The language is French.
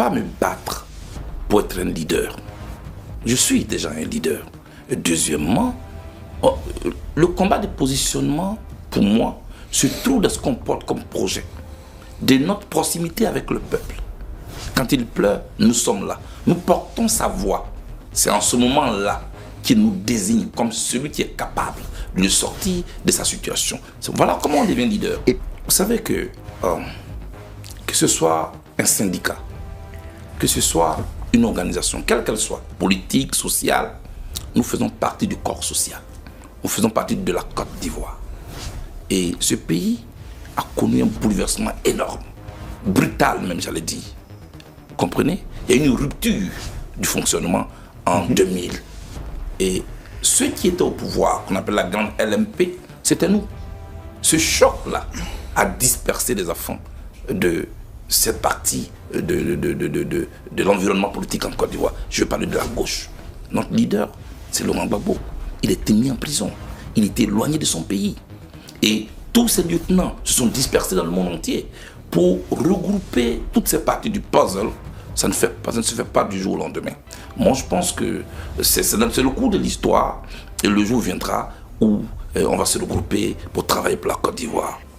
pas me battre pour être un leader. Je suis déjà un leader. Et deuxièmement, le combat de positionnement, pour moi, se trouve dans ce qu'on porte comme projet, de notre proximité avec le peuple. Quand il pleure, nous sommes là. Nous portons sa voix. C'est en ce moment-là qu'il nous désigne comme celui qui est capable de sortir de sa situation. Voilà comment on devient leader. Et vous savez que ce soit un syndicat, que ce soit une organisation, quelle qu'elle soit, politique, sociale, nous faisons partie du corps social. Nous faisons partie de la Côte d'Ivoire. Et ce pays a connu un bouleversement énorme, brutal même, j'allais dire. Vous comprenez? Il y a eu une rupture du fonctionnement en 2000. Et ceux qui étaient au pouvoir, qu'on appelle la grande LMP, c'était nous. Ce choc-là a dispersé les enfants de cette partie de l'environnement politique en Côte d'Ivoire. Je veux parler de la gauche. Notre leader, c'est Laurent Gbagbo. Il a été mis en prison. Il était éloigné de son pays. Et tous ces lieutenants se sont dispersés dans le monde entier pour regrouper toutes ces parties du puzzle. Ça ne se fait pas du jour au lendemain. Moi, je pense que c'est le cours de l'histoire et le jour viendra où on va se regrouper pour travailler pour la Côte d'Ivoire.